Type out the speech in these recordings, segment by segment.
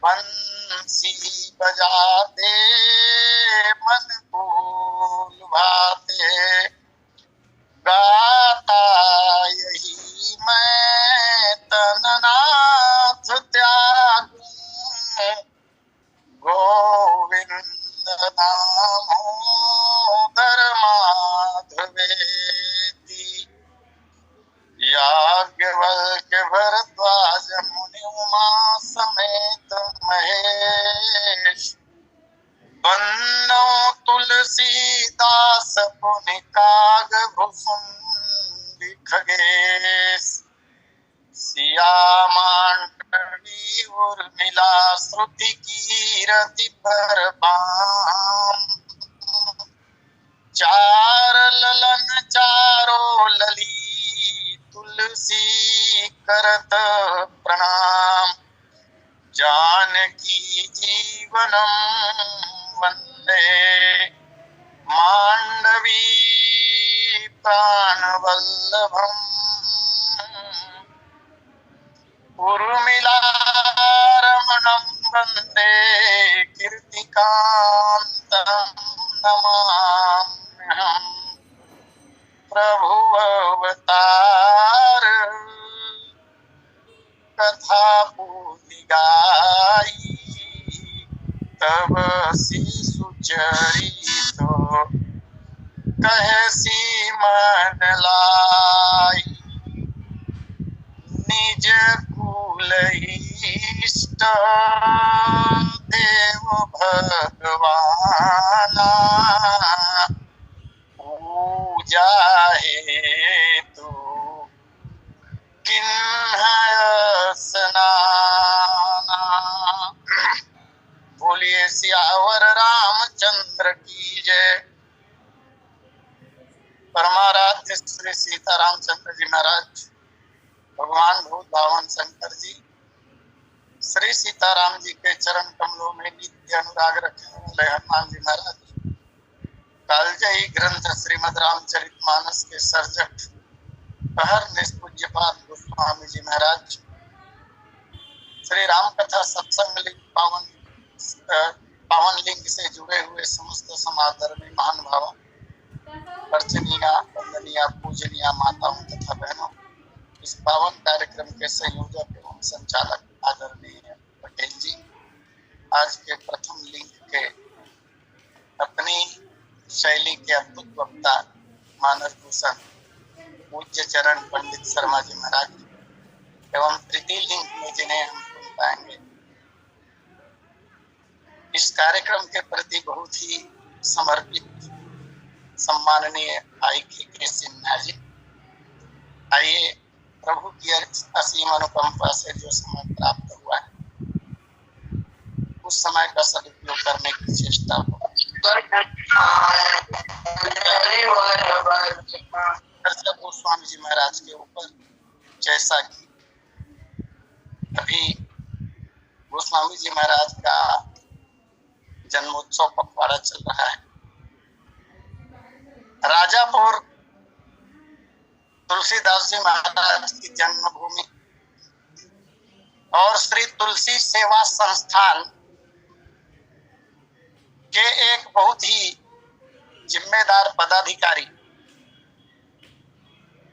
बंसी बजाते मन भूल भाते, गाता यही मैं तननाथ त्यागूं, गोविंद दामोदर माधवेति। याज्ञवल्क्य भरद्वाज मुनि उमा समेत महेश, बन्नो तुलसीदास पुनि कागभुसुंडी खगेश। सिया मांडवी उर्मिला श्रुति कीरति बरबाम, चार ललन चारो लली तुलसी करत प्रणाम। जानकी जीवनम वंदे मांडवी प्राणवल्लभम, उर्मिला रमणं वंदे कीर्तिकांतं नमाम्यहम्। प्रभु अवतार कथा पूति गाई, तब शिशु चरित कहसी मन लाई। निज कुल इष्ट देव भगवाना, पूजा हेतु किन्हय स्नाना। बोलिए सियावर रामचंद्र की जय। परमाराध्य श्री सीतारामचंद्र जी महाराज, भगवान भूत भावन शंकर जी, श्री सीताराम जी के चरण कमलों में नित्य अनुराग रखने वाले हनुमान जी महाराज, कालजयी ग्रंथ श्रीमद् रामचरितमानस के सर्जक कहर निष्पूज्यपाद गोस्वामी जी महाराज, श्री राम कथा सत्संग लिंग पावन लिंग से जुड़े हुए समस्त समादरणीय महान भावों, अर्चनीय वंदनीय पूजनीय माताओं तथा बहनों, इस पावन कार्यक्रम के संयोजक एवं संचालक आदरणीय पटेल जी, आज के प्रथम लिंग के अपनी शैली के अद्भुत वक्ता मानस भूषण पूज्य चरण पंडित शर्मा जी महाराज एवं तृतीय लिंग में जिन्हें हम सुन पाएंगे, इस कार्यक्रम के प्रति बहुत ही समर्पित सम्माननीय आई.के. सिन्हा जी। आइए प्रभु की असीम अनुकंपा से जो समय प्राप्त हुआ है उस समय का सदुपयोग करने की चेष्टा हो। गोस्वामी जी महाराज के ऊपर जैसा कि अभी गोस्वामी जी महाराज का जन्मोत्सव पखवाड़ा चल रहा है, राजापुर तुलसीदास जी महाराज की जन्मभूमि और श्री तुलसी सेवा संस्थान के एक बहुत ही जिम्मेदार पदाधिकारी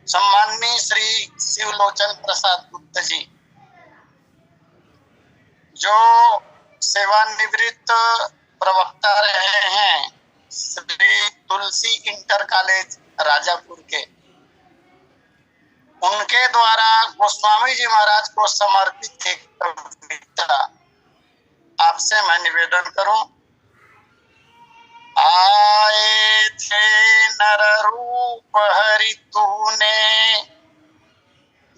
सम्माननीय श्री शिवलोचन प्रसाद गुप्ता जी, जो सेवानिवृत्त प्रवक्ता रहे हैं श्री तुलसी इंटर कॉलेज राजापुर के, उनके द्वारा गोस्वामी जी महाराज को समर्पित एक कविता आपसे मैं निवेदन करूं। आए थे नर रूप हरि तूने,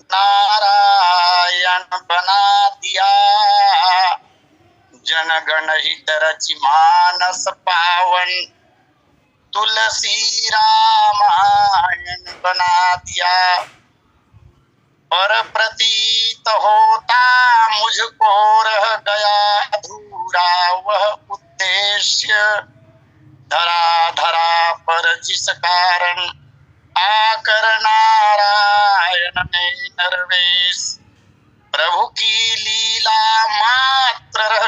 नारायण बना दिया, जनगण हित रचि मानस पावन, तुलसी रामायण बना दिया। पर प्रतीत होता मुझको रह गया अधूरा वह उद्देश्य, धरा धरा पर जिस कारण आकर नारायण ने नरवेश, प्रभु की लीला मात्र रह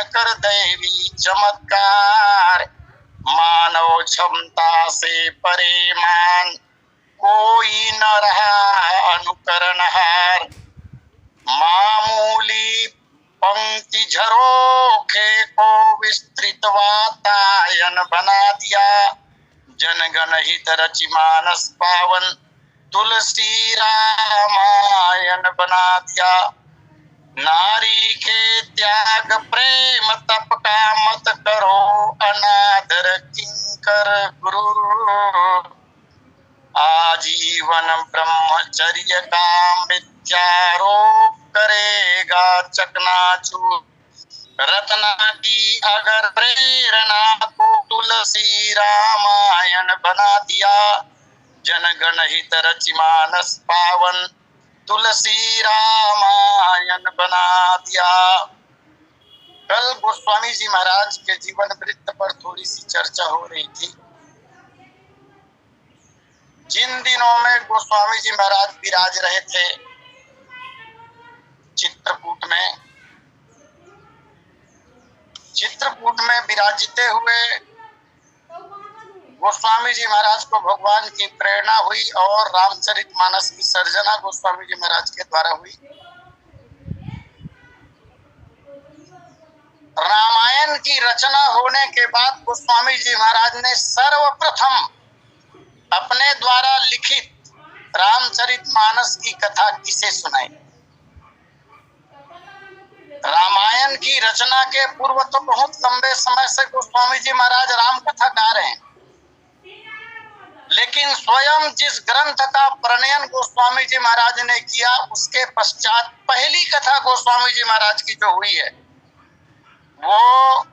कर दैवी चमत्कार, मानव क्षमता से परे मान, कोई न रहा अनुकरणहार। मामूली पंक्ति झरोखे को विस्तृत वातायन बना दिया, जनगण हित रचि मानस पावन, तुलसी रामायण बना दिया। नारी के त्याग प्रेम तप का मत करो अनादर किंकर गुरु, आजीवन ब्रह्मचर्य का मिथ्यारोप करेगा चकनाचूर। रत्ना की अगर प्रेरणा को तुलसी रामायण बना दिया, जनगण हित रचि मानस पावन, तुलसी रामायण बना दिया। कल गोस्वामी जी महाराज के जीवन वृत्त पर थोड़ी सी चर्चा हो रही थी। जिन दिनों में गोस्वामी जी महाराज विराज रहे थे चित्रकूट में विराजिते हुए गोस्वामी जी महाराज को भगवान की प्रेरणा हुई और रामचरितमानस की सर्जना गोस्वामी जी महाराज के द्वारा हुई। रामायण की रचना होने के बाद गोस्वामी जी महाराज ने सर्वप्रथम अपने द्वारा लिखित रामचरितमानस की कथा किसे सुनाई। रामायण की रचना के पूर्व तो बहुत लंबे समय से गोस्वामी जी महाराज राम कथा गा रहे हैं, लेकिन स्वयं जिस ग्रंथ का प्रणयन गोस्वामी जी महाराज ने किया उसके पश्चात पहली कथा गोस्वामी जी महाराज की जो हुई है वो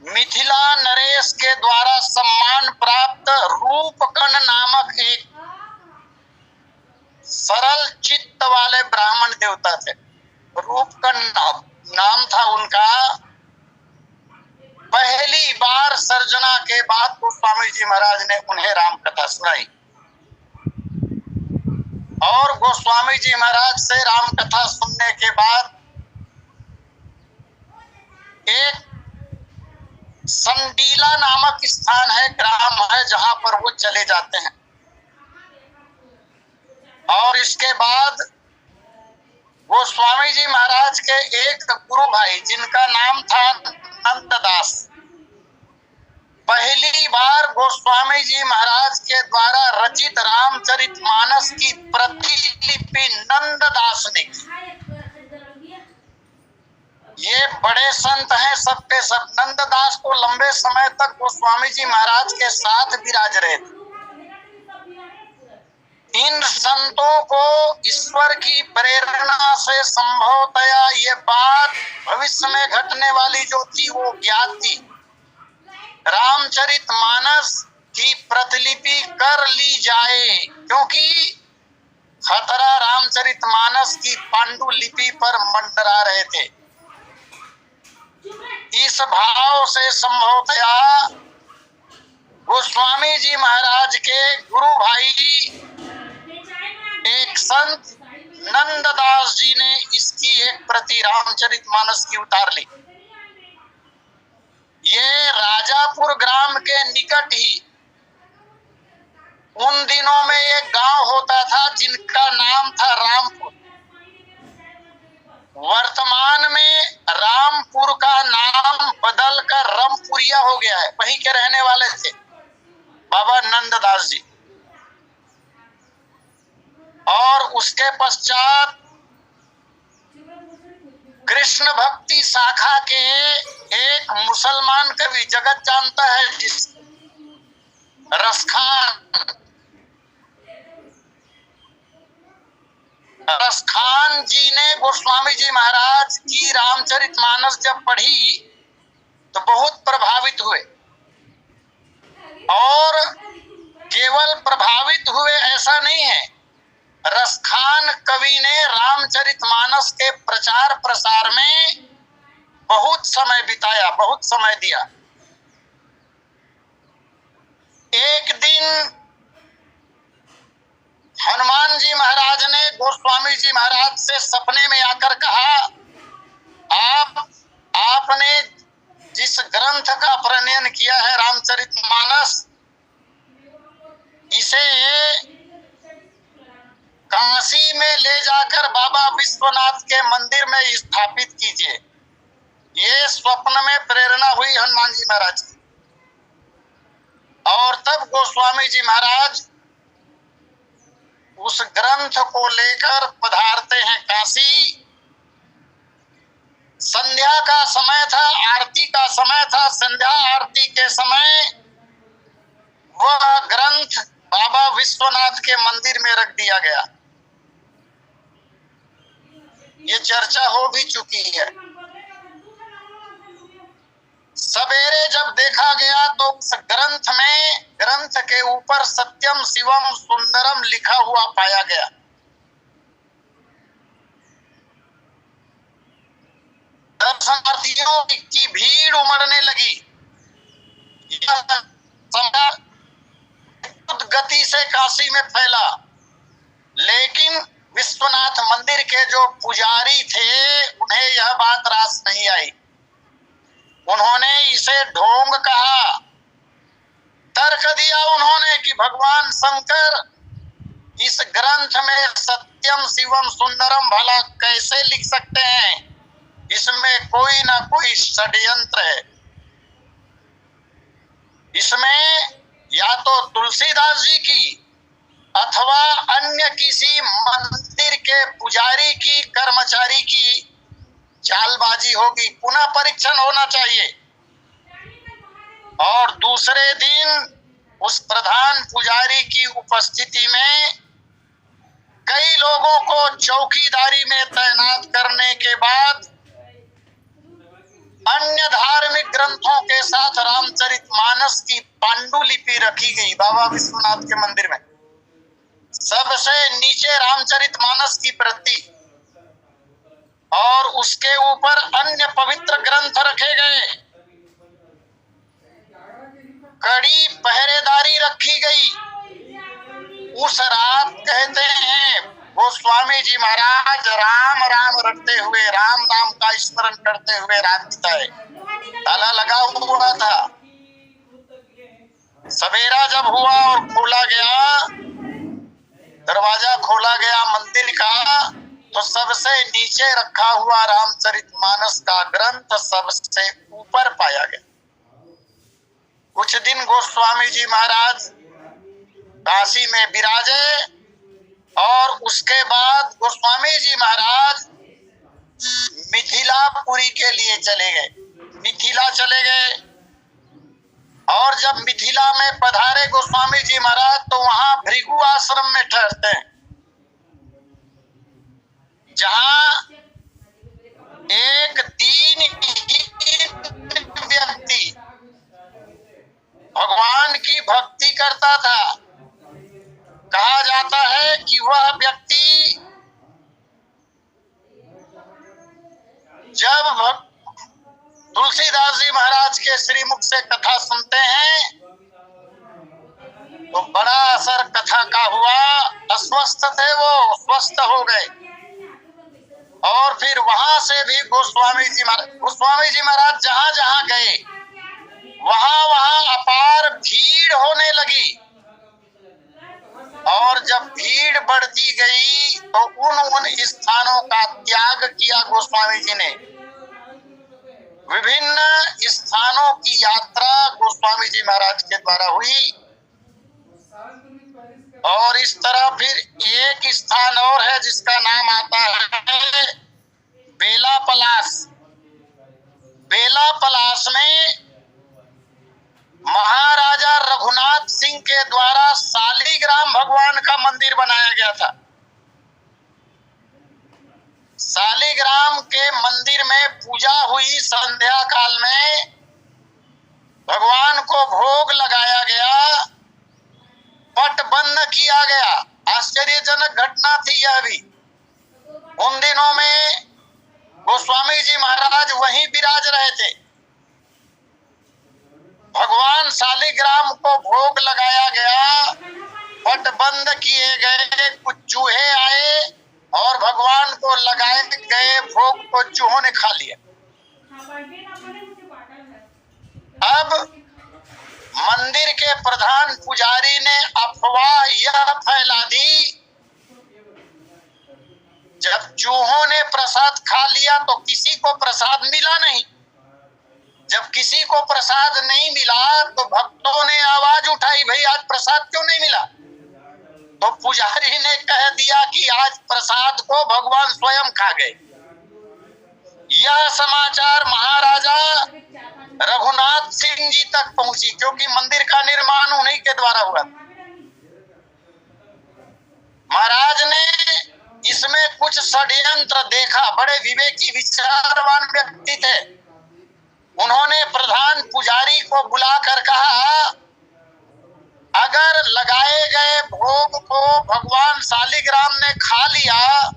मिथिला नरेश के द्वारा सम्मान प्राप्त रूपकन नामक एक सरल चित्त वाले ब्राह्मण देवता थे। रूपकन नाम था उनका। पहली बार सर्जना के बाद गोस्वामी जी महाराज ने उन्हें राम कथा सुनाई और गोस्वामी जी महाराज से राम कथा सुनने के बाद एक संडीला नामक स्थान है, ग्राम है, जहां पर वो चले जाते हैं। और इसके बाद गोस्वामी जी महाराज के एक गुरु भाई जिनका नाम था नंददास, पहली बार गोस्वामी जी महाराज के द्वारा रचित रामचरितमानस की प्रतिलिपि नंददास ने की। ये बड़े संत हैं, सबके सब। नंददास को लंबे समय तक गोस्वामी जी महाराज के साथ विराज रहे थे। इन संतों को ईश्वर की प्रेरणा से संभवतया ये बात भविष्य में घटने वाली जो थी वो ज्ञात थी। रामचरितमानस की प्रतिलिपि कर ली जाए, क्योंकि खतरा रामचरितमानस की पांडुलिपि पर मंडरा रहे थे। इस भाव से संभवतया गोस्वामी जी महाराज के गुरु भाई एक संत नंददास जी ने इसकी एक प्रति रामचरितमानस की उतार ली। ये राजापुर ग्राम के निकट ही उन दिनों में एक गांव होता था जिनका नाम था रामपुर। वर्तमान में रामपुर का नाम बदलकर रामपुरिया हो गया है। वहीं के रहने वाले थे बाबा नंददास जी। और उसके पश्चात कृष्ण भक्ति शाखा के एक मुसलमान कवि, जगत जानता है जिस, रसखान जी ने गोस्वामी जी महाराज की रामचरितमानस जब पढ़ी तो बहुत प्रभावित हुए। और केवल प्रभावित हुए ऐसा नहीं है, रसखान कवि ने रामचरितमानस के प्रचार प्रसार में बहुत समय बिताया, बहुत समय दिया। एक दिन हनुमान जी महाराज ने गोस्वामी जी महाराज से सपने में आकर कहा, आप ग्रंथ का प्रणयन किया है रामचरितमानस। इसे काशी में ले जाकर बाबा विश्वनाथ के मंदिर में स्थापित कीजिए। ये स्वप्न में प्रेरणा हुई हनुमान जी महाराज की। और तब गोस्वामी जी महाराज उस ग्रंथ को लेकर पधारते हैं काशी। संध्या का समय था, आरती का समय था। संध्या आरती के समय वह ग्रंथ बाबा विश्वनाथ के मंदिर में रख दिया गया। ये चर्चा हो भी चुकी है। सवेरे जब देखा गया तो उस ग्रंथ में, ग्रंथ के ऊपर सत्यम शिवम सुंदरम लिखा हुआ पाया गया। दर्शनार्थियों की भीड़ उमड़ने लगी। गति से काशी में फैला, लेकिन विश्वनाथ मंदिर के जो पुजारी थे उन्हें यह बात रास नहीं आई। उन्होंने इसे ढोंग कहा, तर्क दिया उन्होंने कि भगवान शंकर इस ग्रंथ में सत्यम शिवम सुंदरम भला कैसे लिख सकते हैं, इसमें कोई ना कोई षड्यंत्र है। इसमें या तो तुलसीदास जी की अथवा अन्य किसी मंदिर के पुजारी की, कर्मचारी की चालबाजी होगी। पुनः परीक्षण होना चाहिए। और दूसरे दिन उस प्रधान पुजारी की उपस्थिति में कई लोगों को चौकीदारी में तैनात करने के बाद अन्य धार्मिक ग्रंथों के साथ रामचरितमानस की पांडुलिपि रखी गई बाबा विश्वनाथ के मंदिर में। सबसे नीचे रामचरितमानस की प्रति और उसके ऊपर अन्य पवित्र ग्रंथ रखे गए। कड़ी पहरेदारी रखी गई। उस रात कहते हैं गोस्वामी जी महाराज राम राम रटते हुए, राम नाम का स्मरण करते हुए रात बिताए। ताला लगा हुआ था। सवेरा जब हुआ और खोला गया, दरवाजा खोला गया मंदिर का, तो सबसे नीचे रखा हुआ रामचरितमानस का ग्रंथ सबसे ऊपर पाया गया। कुछ दिन गोस्वामी जी महाराज काशी में विराजे और उसके बाद गोस्वामी जी महाराज मिथिलापुरी के लिए चले गए। मिथिला चले गए और जब मिथिला में पधारे गोस्वामी जी महाराज तो वहां भृगु आश्रम में ठहरते हैं, जहां एक दीनहीन व्यक्ति भगवान की भक्ति करता था। कहा जाता है कि वह व्यक्ति जब तुलसीदास जी महाराज के श्रीमुख से कथा सुनते हैं तो बड़ा असर कथा का हुआ। अस्वस्थ थे वो, स्वस्थ हो गए। और फिर वहां से भी गोस्वामी जी महाराज जहां जहां गए वहां वहां अपार भीड़ होने लगी। और जब भीड़ बढ़ती गई तो उन स्थानों का त्याग किया गोस्वामी जी ने। विभिन्न स्थानों की यात्रा गोस्वामी जी महाराज के द्वारा हुई। और इस तरह फिर एक स्थान और है जिसका नाम आता है बेला पलास। बेला पलास में महाराजा रघुनाथ सिंह के द्वारा शालिग्राम भगवान का मंदिर बनाया गया था। शालिग्राम के मंदिर में पूजा हुई। संध्या काल में भगवान को भोग लगाया गया, पट बंद किया गया। आश्चर्यजनक घटना थी यह भी। उन दिनों में गोस्वामी जी महाराज वहीं विराज रहे थे। भगवान शालिग्राम को भोग लगाया गया, पट बंद किए गए। कुछ चूहे आए और भगवान को लगाए गए भोग को चूहों ने खा लिया। अब मंदिर के प्रधान पुजारी ने अफवाह यह फैला दी, जब चूहों ने प्रसाद खा लिया तो किसी को प्रसाद मिला नहीं। जब किसी को प्रसाद नहीं मिला तो भक्तों ने आवाज उठाई, भाई आज प्रसाद क्यों नहीं मिला? तो पुजारी ने कह दिया कि आज प्रसाद को भगवान स्वयं खा गए। यह समाचार महाराजा रघुनाथ सिंह जी तक पहुंची, क्योंकि मंदिर का निर्माण उन्हीं के द्वारा हुआ। महाराज ने इसमें कुछ षड्यंत्र देखा। बड़े विवेकी विचारवान व्यक्ति थे। उन्होंने प्रधान पुजारी को बुलाकर कहा, अगर लगाए गए भोग को भगवान शालिग्राम ने खा लिया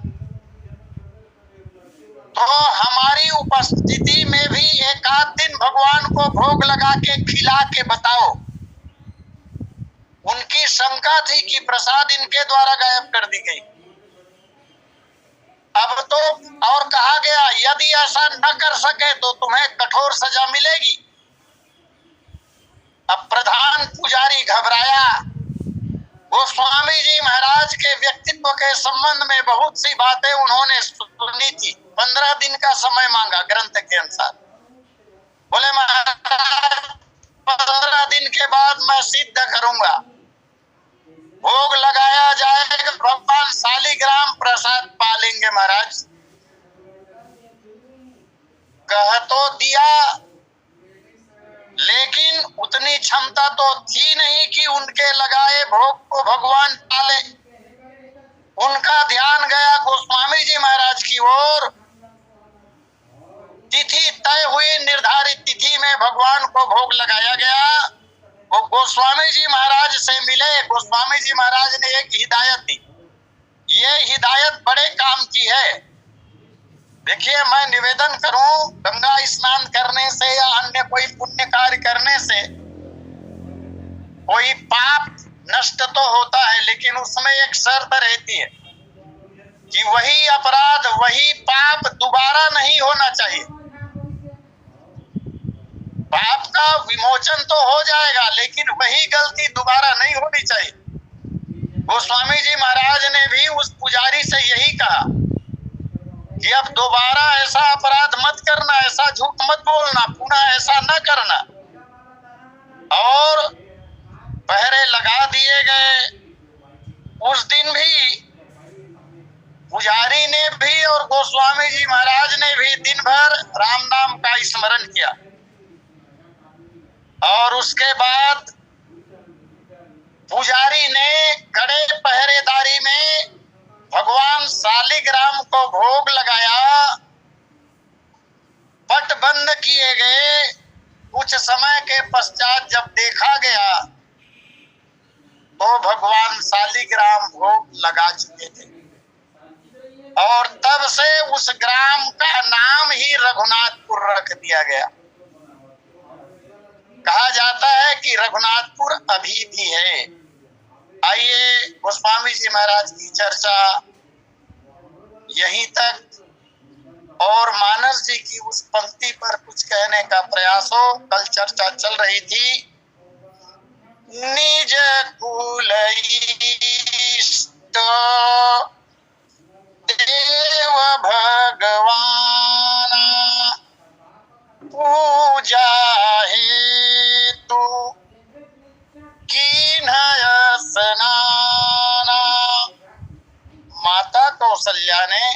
तो हमारी उपस्थिति में भी एक आध दिन भगवान को भोग लगा के खिला के बताओ। उनकी शंका थी कि प्रसाद इनके द्वारा गायब कर दी गई। अब तो और कहा गया, यदि ऐसा न कर सके तो तुम्हें कठोर सजा मिलेगी। अब प्रधान पुजारी घबराया। गोस्वामी जी महाराज के व्यक्तित्व के संबंध में बहुत सी बातें उन्होंने सुनी थी। 15 दिन का समय मांगा ग्रंथ के अनुसार। बोले महाराज 15 दिन के बाद मैं सिद्ध करूंगा, भोग लगाया जाएगा, भगवान शालिग्राम प्रसाद पालेंगे। महाराज कह तो दिया, लेकिन उतनी क्षमता तो थी नहीं कि उनके लगाए भोग को भगवान पाले। उनका ध्यान गया गोस्वामी जी महाराज की ओर। तिथि तय हुई, निर्धारित तिथि में भगवान को भोग लगाया गया। वो गोस्वामी जी महाराज से मिले। गोस्वामी जी महाराज ने एक हिदायत दी। ये हिदायत बड़े काम की है। देखिए, मैं निवेदन करूं, गंगा स्नान करने से या अन्य कोई पुण्य कार्य करने से कोई पाप नष्ट तो होता है, लेकिन उसमें एक शर्त रहती है कि वही अपराध, वही पाप दोबारा नहीं होना चाहिए। पाप का विमोचन तो हो जाएगा, लेकिन वही गलती दोबारा नहीं होनी चाहिए। गोस्वामी जी महाराज ने भी उस पुजारी से यही कहा कि अब दोबारा ऐसा अपराध मत करना, ऐसा झूठ मत बोलना, पुनः ऐसा न करना। और पहरे लगा दिए गए। उस दिन भी पुजारी ने भी और गोस्वामी जी महाराज ने भी दिन भर राम नाम का स्मरण किया। और उसके बाद पुजारी ने कड़े पहरेदारी में भगवान शालिग्राम को भोग लगाया। पट बंद किए गए। कुछ समय के पश्चात जब देखा गया तो भगवान शालिग्राम भोग लगा चुके थे। और तब से उस ग्राम का नाम ही रघुनाथपुर रख दिया गया। कहा जाता है कि रघुनाथपुर अभी भी है। आइए, गोस्वामी जी महाराज की चर्चा यहीं तक और मानस जी की उस पंक्ति पर कुछ कहने का प्रयास हो। कल चर्चा चल रही थी, निज कुल इष्ट देव भगवान पूजा हेतु कीन्ह स्नाना। माता कौशल्या ने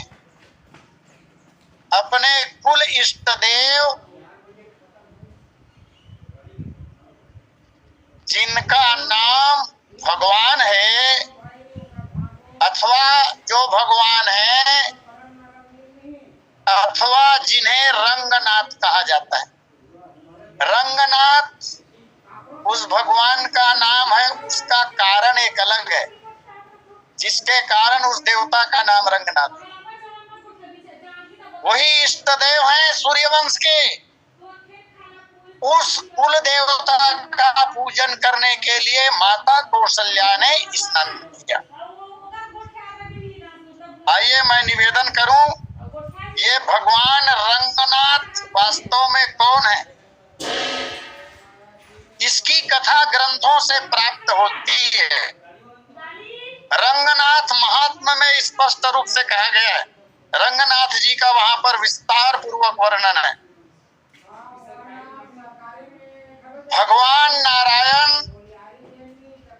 अपने कुल इष्ट देव, जिनका नाम भगवान है अथवा जो भगवान है अथवा जिन्हें रंगनाथ कहा जाता है। रंगनाथ उस भगवान का नाम है, उसका कारण एक अलग है, जिसके कारण उस देवता का नाम रंगनाथ। वही इष्ट देव हैं सूर्यवंश के। उस कुल देवता का पूजन करने के लिए माता कौशल्या ने स्नान किया। आइए, मैं निवेदन करूं, ये भगवान रंगनाथ वास्तव में कौन है? से प्राप्त होती है। रंगनाथ महात्मा में स्पष्ट रूप से कहा गया है, रंगनाथ जी का वहां पर विस्तार पूर्वक वर्णन है। भगवान नारायण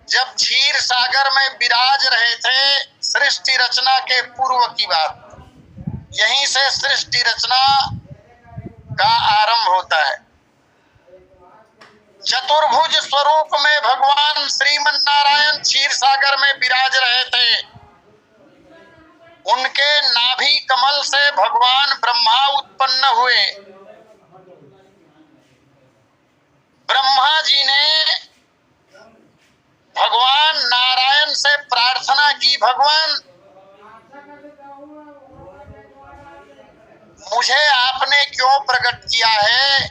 जब क्षीर सागर में विराज रहे थे, सृष्टि रचना के पूर्व की बात, यहीं से सृष्टि रचना का आरंभ होता है। चतुर्भुज स्वरूप में भगवान श्रीमन नारायण क्षीर सागर में विराज रहे थे। उनके नाभि कमल से भगवान ब्रह्मा उत्पन्न हुए। ब्रह्मा जी ने भगवान नारायण से प्रार्थना की, भगवान मुझे आपने क्यों प्रकट किया है,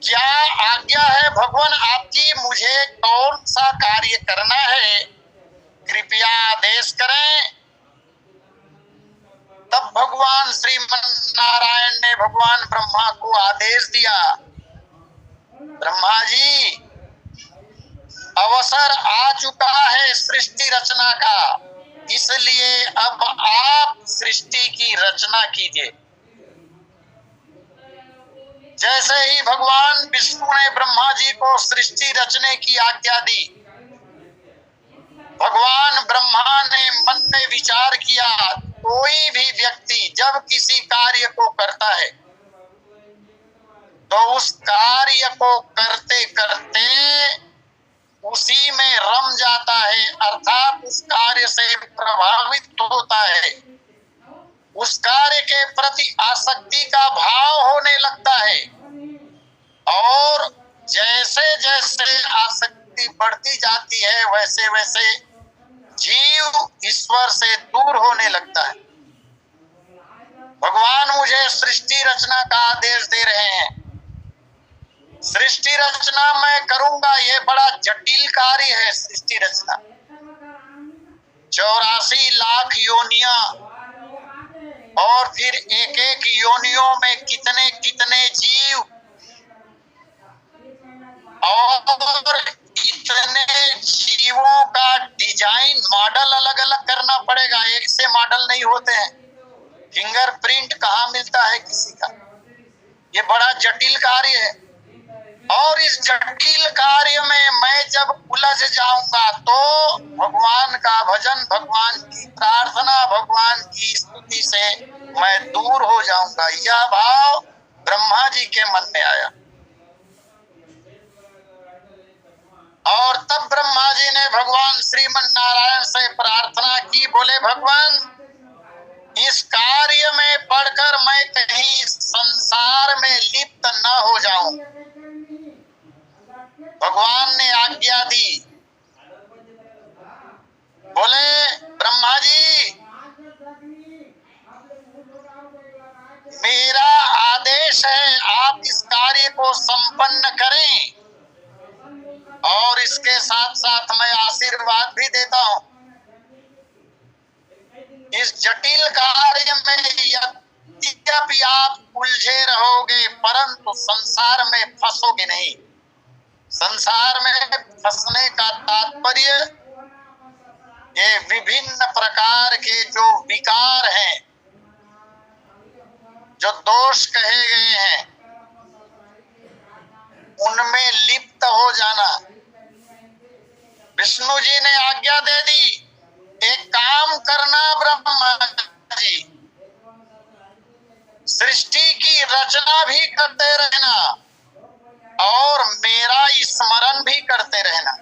क्या आज्ञा है भगवान आपकी, मुझे कौन सा कार्य करना है, कृपया आदेश करें। तब भगवान श्रीमन नारायण ने भगवान ब्रह्मा को आदेश दिया, ब्रह्मा जी अवसर आ चुका है सृष्टि रचना का, इसलिए अब आप सृष्टि की रचना कीजिए। जैसे ही भगवान विष्णु ने ब्रह्मा जी को सृष्टि रचने की आज्ञा दी, भगवान ब्रह्मा ने मन में विचार किया, कोई भी व्यक्ति जब किसी कार्य को करता है तो उस कार्य को करते करते उसी में रम जाता है, अर्थात उस कार्य से प्रभावित होता है, उस कार्य के प्रति आसक्ति का भाव होने लगता है, और जैसे जैसे आसक्ति बढ़ती जाती है वैसे वैसे जीव ईश्वर से दूर होने लगता है। भगवान मुझे सृष्टि रचना का आदेश दे रहे हैं, सृष्टि रचना मैं करूंगा, ये बड़ा जटिल कार्य है सृष्टि रचना। 84 लाख योनियां और फिर एक एक योनियों में कितने कितने जीव और इतने जीवों का डिजाइन मॉडल अलग अलग करना पड़ेगा, एक से मॉडल नहीं होते हैं, फिंगरप्रिंट कहाँ मिलता है किसी का, ये बड़ा जटिल कार्य है। और इस जटिल कार्य में मैं जब उलझ जाऊंगा तो भगवान का भजन, भगवान की प्रार्थना, भगवान की स्तुति से मैं दूर हो जाऊंगा, यह भाव ब्रह्मा जी के मन में आया। और तब ब्रह्मा जी ने भगवान श्रीमन नारायण से प्रार्थना की, बोले भगवान इस कार्य में पढ़कर मैं कहीं संसार में लिप्त न हो जाऊं। भगवान ने आज्ञा दी, बोले ब्रह्मा जी मेरा आदेश है आप इस कार्य को संपन्न करें, और इसके साथ साथ मैं आशीर्वाद भी देता हूं। इस जटिल कार्य में यद्यपि आप उलझे रहोगे परंतु संसार में फंसोगे नहीं। संसार में फंसने का तात्पर्य ये विभिन्न प्रकार के जो विकार हैं, जो दोष कहे गए हैं, उनमें लिप्त हो जाना। विष्णु जी ने आज्ञा दे दी, एक काम करना ब्रह्मा जी, सृष्टि की रचना भी करते रहना और मेरा स्मरण भी करते रहना।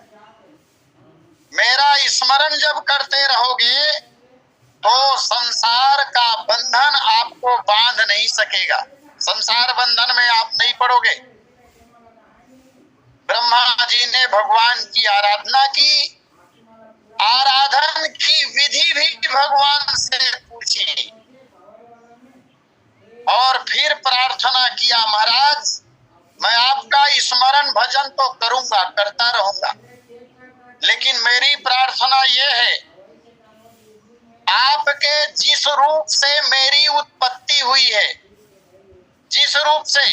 मेरा स्मरण जब करते रहोगे तो संसार का बंधन आपको बांध नहीं सकेगा, संसार बंधन में आप नहीं पड़ोगे। ब्रह्मा जी ने भगवान की आराधना की, आराधन की विधि भी भगवान से पूछी और फिर प्रार्थना किया, महाराज मैं आपका स्मरण भजन तो करूंगा, करता रहूंगा, लेकिन मेरी प्रार्थना यह है आपके जिस रूप से मेरी उत्पत्ति हुई है, जिस रूप से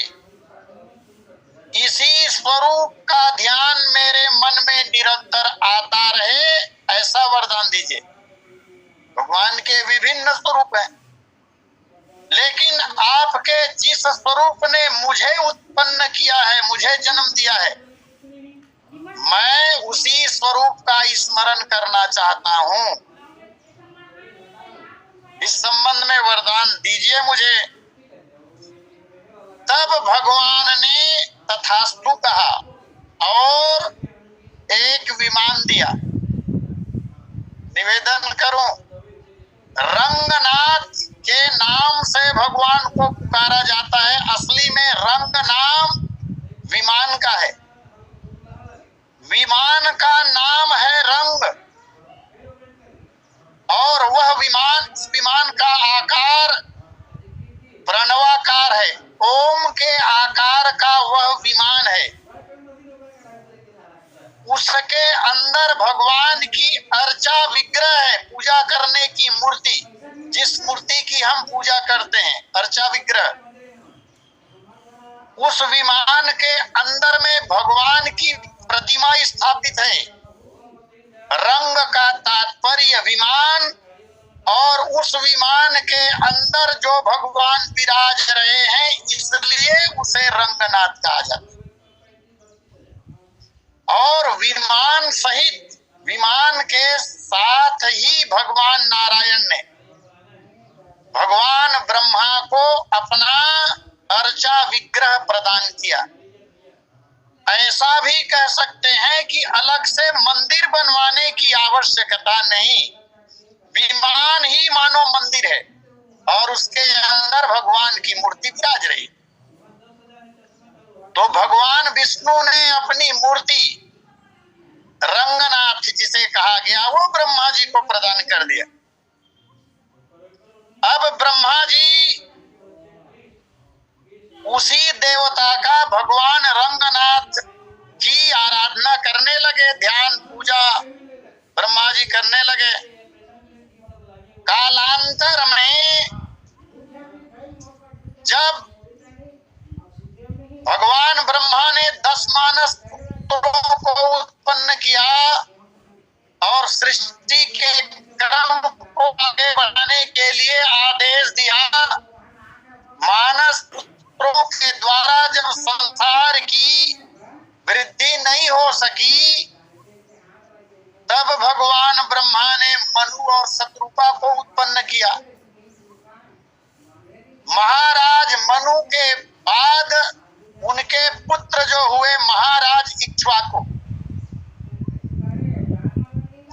इसी स्वरूप का ध्यान मेरे मन में निरंतर आता रहे, ऐसा वरदान दीजिए। भगवान के विभिन्न स्वरूप हैं, लेकिन आपके जिस स्वरूप ने मुझे उत्पन्न किया है, मुझे जन्म दिया है, मैं उसी स्वरूप का स्मरण करना चाहता हूं। इस संबंध में वरदान दीजिए मुझे। तब भगवान ने तथास्तु कहा और एक विमान दिया। निवेदन करूं, रंगनाथ के नाम से भगवान को पुकारा जाता है। असली में रंग नाम विमान का है। विमान का नाम है रंग, और वह विमान का आकार प्रणवाकार है। ओम के आकार का वह विमान है। उसके अंदर भगवान की अर्चा विग्रह है, पूजा करने की मूर्ति, जिस मूर्ति की हम पूजा करते हैं, अर्चा विग्रह। उस विमान के अंदर में भगवान की प्रतिमा स्थापित है। रंग का तात्पर्य विमान, और उस विमान के अंदर जो भगवान विराज रहे हैं, इसलिए उसे रंगनाथ कहा जाता है। और विमान सहित, विमान के साथ ही भगवान नारायण ने भगवान ब्रह्मा को अपना अर्चा विग्रह प्रदान किया। ऐसा भी कह सकते हैं कि अलग से मंदिर बनवाने की आवश्यकता नहीं, विमान ही मानो मंदिर है, और उसके अंदर भगवान की मूर्ति विराज रही। तो भगवान विष्णु ने अपनी मूर्ति रंगनाथ जिसे कहा गया, वो ब्रह्मा जी को प्रदान कर दिया। अब ब्रह्मा जी उसी देवता का, भगवान रंगनाथ की आराधना करने लगे, ध्यान पूजा ब्रह्मा जी करने लगे। कालांतर में जब भगवान ब्रह्मा ने 10 मानस पुत्रों को उत्पन्न किया और सृष्टि के क्रम को आगे बढ़ाने के लिए आदेश दिया, मानस पुत्रों के द्वारा जब संसार की वृद्धि नहीं हो सकी, तब भगवान ब्रह्मा ने मनु और शत्रुपा को उत्पन्न किया। महाराज मनु के बाद उनके पुत्र जो हुए महाराज इक्ष्वाकु।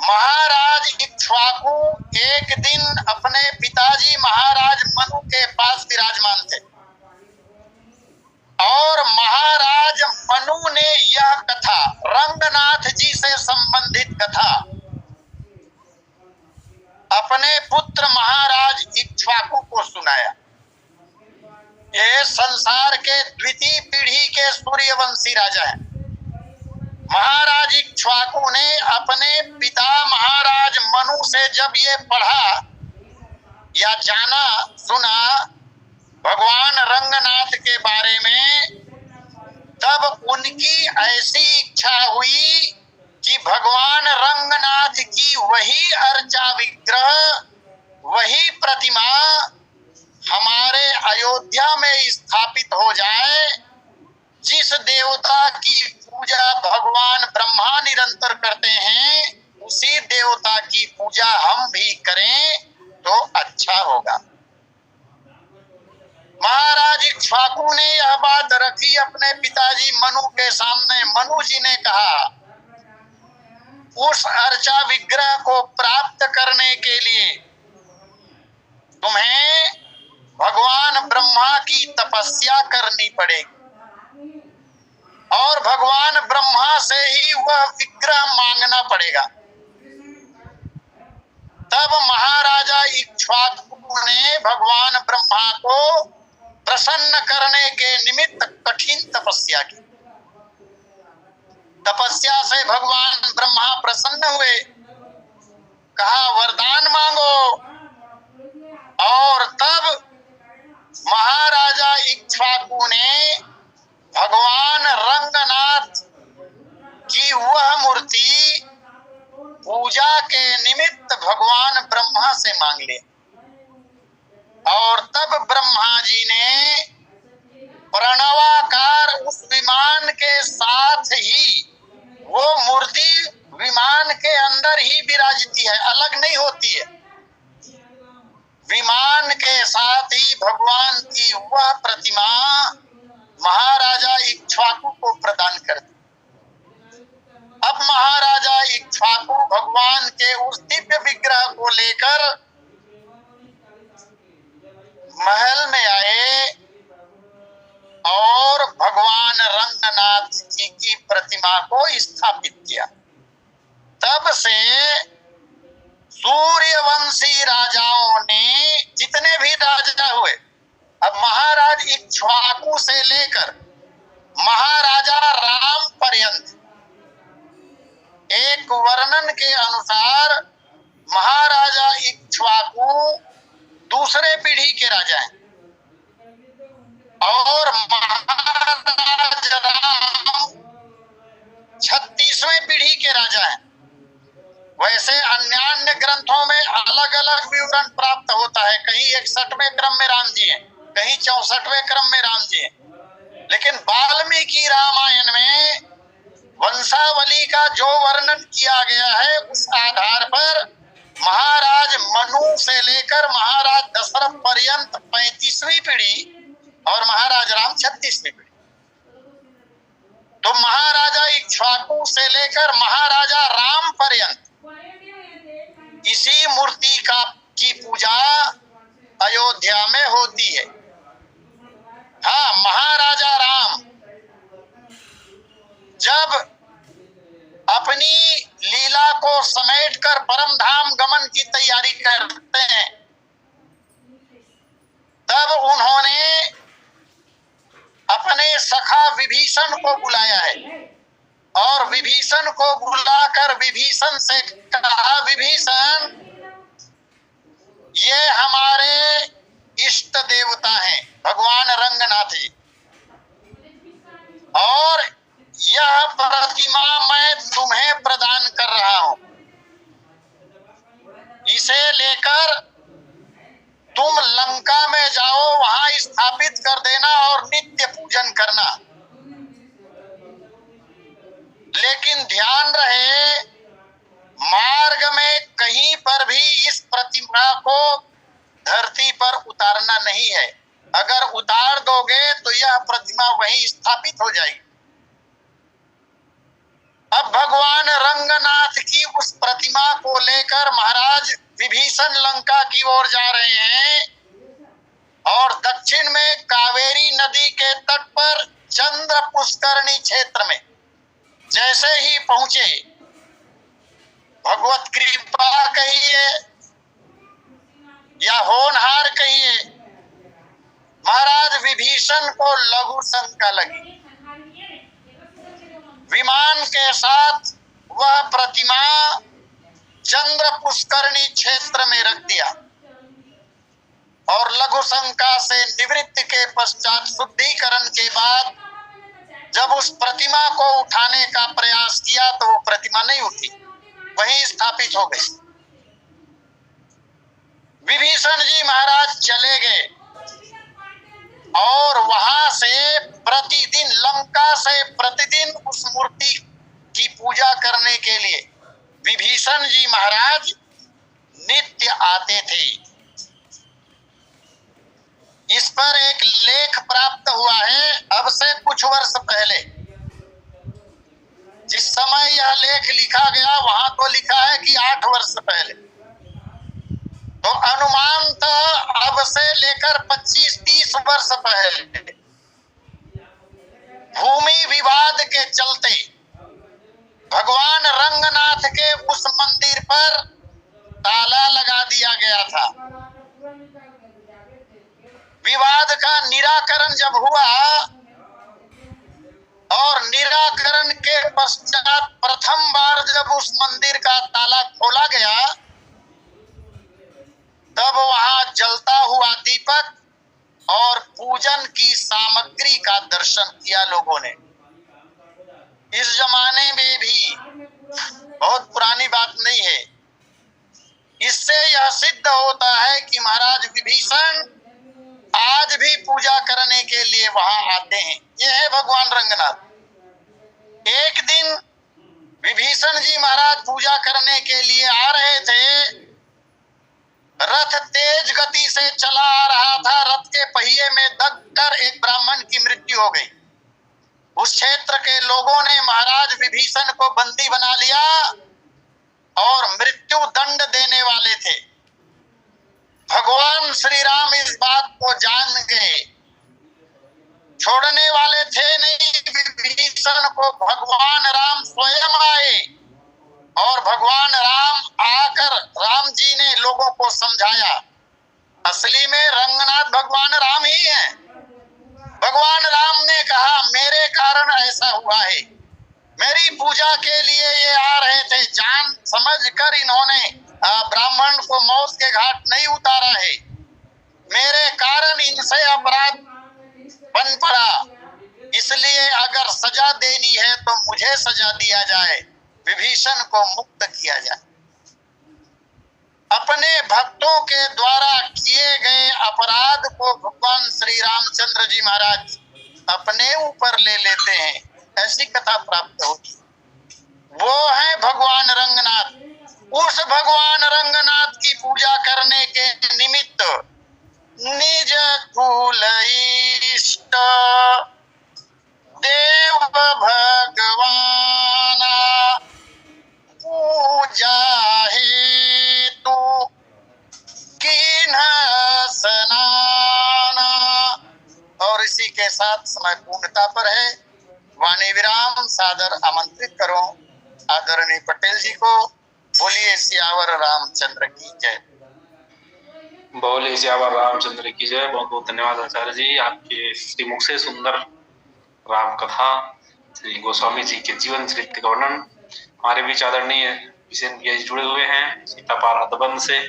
महाराज इक्ष्वाकु एक दिन अपने पिताजी महाराज मनु के पास विराजमान थे, और महाराज मनु ने यह कथा, रंगनाथ जी से संबंधित कथा, अपने पुत्र महाराज इक्ष्वाकु को सुनाया। ये संसार के द्वितीय पीढ़ी के सूर्यवंशी राजा हैं। महाराज इक्ष्वाकु ने अपने पिता महाराज मनु से जब ये पढ़ा या जाना, सुना भगवान रंगनाथ के बारे में, तब उनकी ऐसी इच्छा हुई कि भगवान रंगनाथ की वही अर्चा विग्रह, वही प्रतिमा हमारे अयोध्या में स्थापित हो जाए। जिस देवता की पूजा भगवान ब्रह्मा निरंतर करते हैं, उसी देवता की पूजा हम भी करें तो अच्छा होगा। महाराज इक्ष्वाकु ने यह बात रखी अपने पिताजी मनु के सामने। मनु जी ने कहा, उस अर्चा विग्रह को प्राप्त करने के लिए तुम्हें भगवान ब्रह्मा की तपस्या करनी पड़ेगी, और भगवान ब्रह्मा से ही वह विग्रह मांगना पड़ेगा। तब महाराजा इक्ष्वाकु ने भगवान ब्रह्मा को प्रसन्न करने के निमित्त कठिन तपस्या की। तपस्या से भगवान ब्रह्मा प्रसन्न हुए, कहा वरदान मांगो, और तब महाराजा इक्ष्वाकु ने भगवान रंगनाथ की वह मूर्ति पूजा के निमित्त भगवान ब्रह्मा से मांग ले, और तब ब्रह्मा जी ने प्रणवाकार उस विमान के साथ ही वो मूर्ति विमान के अंदर ही विराजती है, अलग नहीं होती है। विमान के साथ ही भगवान की वह प्रतिमा महाराजा इक्ष्वाकु को प्रदान कर दी। अब महाराजा इक्ष्वाकु भगवान के उस दिव्य विग्रह को लेकर महल में आए और भगवान रंगनाथ जी की प्रतिमा को स्थापित किया। तब से सूर्यवंशी राजाओं ने, जितने भी राजा हुए, अब महाराज इक्ष्वाकु से लेकर महाराजा राम पर्यंत, एक वर्णन के अनुसार महाराजा इक्ष्वाकु दूसरे पीढ़ी के राजा हैं और महाराज राम 36वें पीढ़ी के राजा हैं। वैसे अन्य ग्रंथों में अलग अलग विवरण प्राप्त होता है, कहीं 61वें क्रम में राम जी हैं, कहीं 64वें क्रम में राम जी हैं, लेकिन वाल्मीकि रामायण में वंशावली का जो वर्णन किया गया है उस आधार पर महाराज मनु से लेकर महाराज दशरथ पर्यंत 35वीं पीढ़ी और महाराज राम 36वीं पीढ़ी। तो महाराजा इक्ष्वाकु से लेकर महाराजा राम पर्यंत इसी मूर्ति की पूजा अयोध्या में होती है। हाँ, महाराजा राम जब अपनी लीला को समेटकर परम धाम गमन की तैयारी करते हैं, तब उन्होंने अपने सखा विभीषण को बुलाया है और विभीषण को बुलाकर विभीषण से कहा, विभीषण ये हमारे इष्ट देवता हैं भगवान रंगनाथ जी, और यह प्रतिमा मैं तुम्हें प्रदान कर रहा हूं, इसे लेकर तुम लंका में जाओ, वहां स्थापित कर देना और नित्य पूजन करना। लेकिन ध्यान रहे, मार्ग में कहीं पर भी इस प्रतिमा को धरती पर उतारना नहीं है। अगर उतार दोगे तो यह प्रतिमा वहीं स्थापित हो जाएगी। अब भगवान रंगनाथ की उस प्रतिमा को लेकर महाराज विभीषण लंका की ओर जा रहे हैं और दक्षिण में कावेरी नदी के तट पर चंद्र पुष्करणी क्षेत्र में जैसे ही पहुंचे, भगवत कृपा कहिए या होनहार कहिए, महाराज विभीषण को लघु शंका लगी। विमान के साथ वह प्रतिमा चंद्र पुष्करणी क्षेत्र में रख दिया और लघु शंका से निवृत्ति के पश्चात शुद्धिकरण के बाद जब उस प्रतिमा को उठाने का प्रयास किया तो वो प्रतिमा नहीं उठी, वहीं स्थापित हो गई। विभीषण जी महाराज चले गए और वहां से प्रतिदिन, लंका से प्रतिदिन उस मूर्ति की पूजा करने के लिए विभीषण जी महाराज नित्य आते थे। इस पर एक लेख प्राप्त हुआ है अब से कुछ वर्ष पहले। जिस समय यह लेख लिखा गया वहां तो लिखा है कि 8 वर्ष पहले, तो अनुमानतः अब से लेकर 25-30 वर्ष पहले भूमि विवाद के चलते भगवान रंगनाथ के उस मंदिर पर ताला लगा दिया गया था। विवाद का निराकरण जब हुआ और निराकरण के पश्चात प्रथम बार जब उस मंदिर का ताला खोला गया, तब वहां जलता हुआ दीपक और पूजन की सामग्री का दर्शन किया लोगों ने। इस जमाने में भी बहुत पुरानी बात नहीं है। इससे यह सिद्ध होता है कि महाराज विभीषण आज भी पूजा करने के लिए वहां आते हैं। यह है भगवान रंगनाथ। एक दिन विभीषण जी महाराज पूजा करने के लिए आ रहे थे। रथ तेज गति से चला आ रहा था। रथ के पहिए में दब कर एक ब्राह्मण की मृत्यु हो गई। उस क्षेत्र के लोगों ने महाराज विभीषण को बंदी बना लिया और मृत्यु दंड देने वाले थे। भगवान श्री राम इस बात को जान गए, छोड़ने वाले थे नहीं। विभीषण को भगवान राम स्वयं आए और भगवान राम आकर राम जी ने लोगों को समझाया। असली में रंगनाथ भगवान राम ही हैं। भगवान राम ने कहा मेरे कारण ऐसा हुआ है, मेरी पूजा के लिए ये आ रहे थे। जान समझकर इन्होंने ब्राह्मण को मौत के घाट नहीं उतारा है। मेरे कारण इनसे अपराध बन पड़ा, इसलिए अगर सजा देनी है तो मुझे सजा दिया जाए, विभीषण को मुक्त किया जाए। अपने भक्तों के द्वारा किए गए अपराध को भगवान श्री रामचंद्र जी महाराज अपने ऊपर ले लेते हैं। ऐसी कथा प्राप्त होती। वो है भगवान रंगनाथ। उस भगवान रंगनाथ की पूजा करने के निमित्त निज कुल इष्ट देव भगवान पूजा हेतु कीन्ह स्नान। और इसी के साथ समय पूर्णता पर है। वाणी विराम सादर आमंत्रित करो आदरणीय पटेल जी को। बोलिए सियावर रामचंद्र की जय। बोले सियावर रामचंद्र की जय। बहुत बहुत धन्यवाद आचार्य जी, आपके श्रीमुख से सुंदर राम कथा, श्री गोस्वामी जी के जीवन चरित्र का वर्णन। हमारे बीच आदरणीय बिसेन भैया जी जुड़े हुए हैं सीतापार हथबंध से।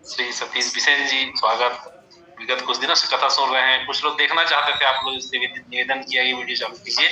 श्री सतीश बिसेन जी स्वागत। विगत कुछ दिनों से कथा सुन रहे हैं, कुछ लोग देखना चाहते थे, आप लोग इससे निवेदन किया ये वीडियो चालू कीजिए।